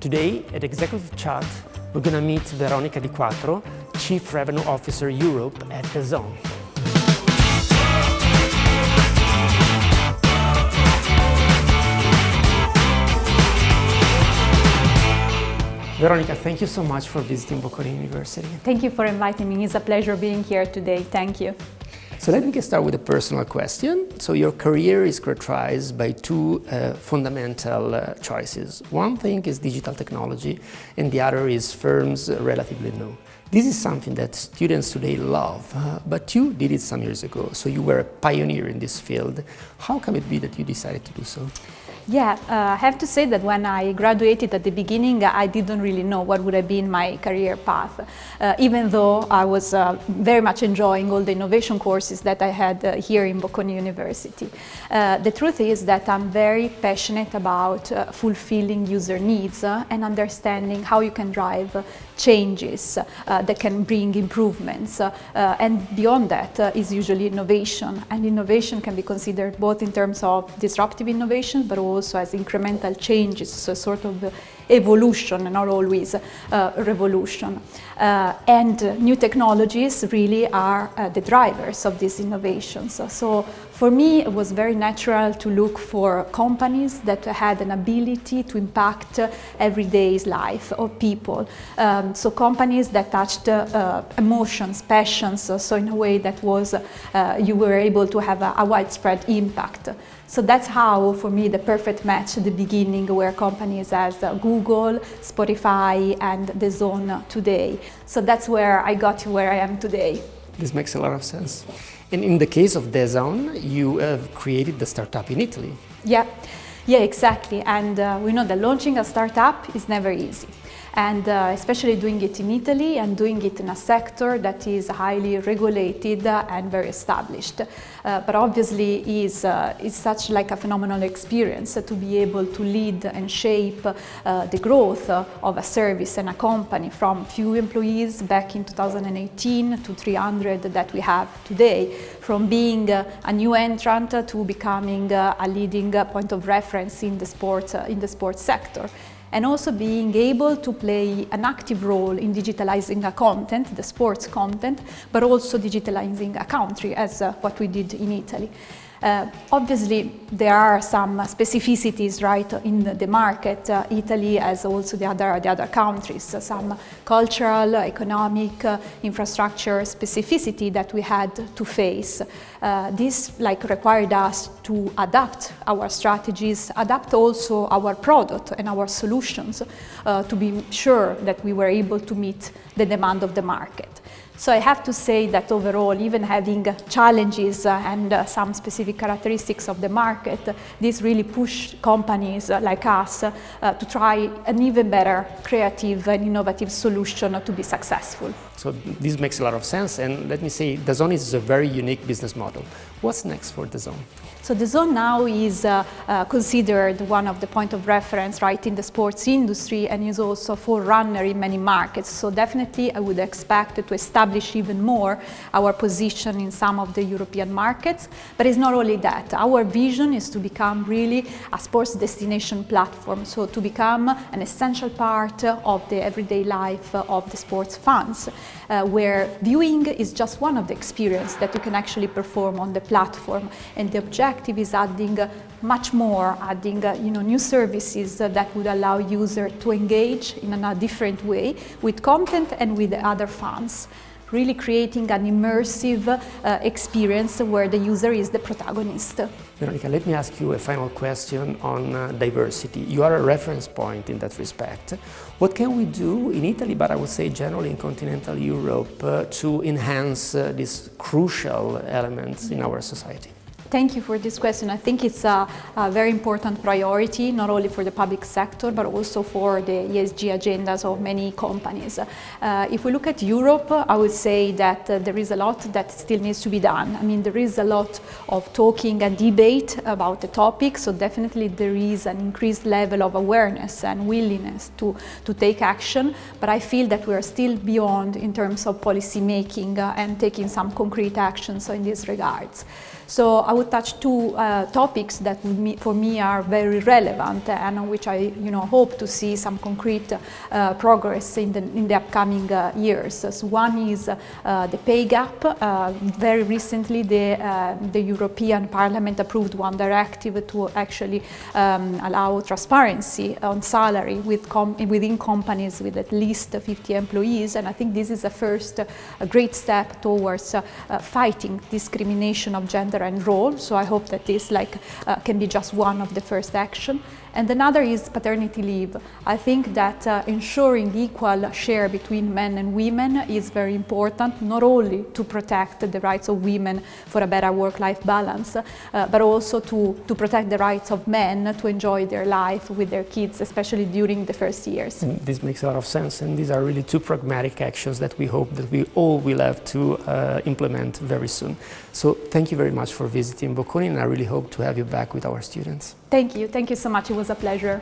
Today at Executive Chat, we're going to meet Veronica Diquattro, Chief Revenue Officer Europe at DAZN. Veronica, thank you so much for visiting Bocconi University. Thank you for inviting me. It's a pleasure being here today. Thank you. So let me get started with a personal question. So your career is characterized by two fundamental choices. One thing is digital technology, and the other is firms relatively new. This is something that students today love, but you did it some years ago, so you were a pioneer in this field. How come it be that you decided to do so? Yeah, I have to say that when I graduated at the beginning, I didn't really know what would have been my career path, even though I was very much enjoying all the innovation courses that I had here in Bocconi University. The truth is that I'm very passionate about fulfilling user needs and understanding how you can drive changes that can bring improvements. And beyond that is usually innovation. And innovation can be considered both in terms of disruptive innovation, but also as incremental changes, so sort of evolution, not always revolution. And new technologies really are the drivers of these innovations. So for me, it was very natural to look for companies that had an ability to impact everyday life of people. So companies that touched emotions, passions, so in a way that was you were able to have a widespread impact. So that's how, for me, the perfect match at the beginning were companies as Google, Spotify, and DAZN today. So that's where I got to where I am today. This makes a lot of sense. And in the case of DAZN, you have created the startup in Italy. Yeah, exactly. And we know that launching a startup is never easy. And especially doing it in Italy and doing it in a sector that is highly regulated and very established. But obviously is such like a phenomenal experience to be able to lead and shape the growth of a service and a company from few employees back in 2018 to 300 that we have today, from being a new entrant to becoming a leading point of reference in the sports sector. And also being able to play an active role in digitalizing a content, the sports content, but also digitalizing a country, as what we did in Italy. Obviously, there are some specificities, right, in the market. Italy, as also the other countries, some cultural, economic, infrastructure specificity that we had to face. This required us to adapt our strategies, adapt also our product and our solutions to be sure that we were able to meet the demand of the market. So I have to say that overall, even having challenges and some specific characteristics of the market, this really pushed companies like us to try an even better creative and innovative solution to be successful. So this makes a lot of sense, and let me say, DAZN is a very unique business model. What's next for DAZN? So DAZN now is considered one of the point of reference, right, in the sports industry, and is also a forerunner in many markets. So definitely I would expect to establish even more our position in some of the European markets. But it's not only that. Our vision is to become really a sports destination platform, so to become an essential part of the everyday life of the sports fans, where viewing is just one of the experiences that you can actually perform on the platform, and the objective is adding much more, adding new services that would allow users to engage in a different way with content and with the other fans, really creating an immersive experience where the user is the protagonist. Veronica, let me ask you a final question on diversity. You are a reference point in that respect. What can we do in Italy, but I would say generally in continental Europe, to enhance these crucial elements in our society? Thank you for this question. I think it's a very important priority, not only for the public sector, but also for the ESG agendas of many companies. If we look at Europe, I would say that there is a lot that still needs to be done. I mean, there is a lot of talking and debate about the topic, so definitely there is an increased level of awareness and willingness to take action, but I feel that we are still beyond in terms of policy making and taking some concrete actions in these regards. So I would touch two topics that for me are very relevant and on which I hope to see some concrete progress in the upcoming years. So one is the pay gap. Very recently the European Parliament approved one directive to actually allow transparency on salary within companies with at least 50 employees, and I think this is a great step towards fighting discrimination of gender and role. So I hope that this can be just one of the first action. And another is paternity leave. I think that ensuring equal share between men and women is very important, not only to protect the rights of women for a better work-life balance, but also to protect the rights of men to enjoy their life with their kids, especially during the first years. This makes a lot of sense, and these are really two pragmatic actions that we hope that we all will have to implement very soon. So thank you very much for visiting Bocconi, and I really hope to have you back with our students. Thank you so much, it was a pleasure.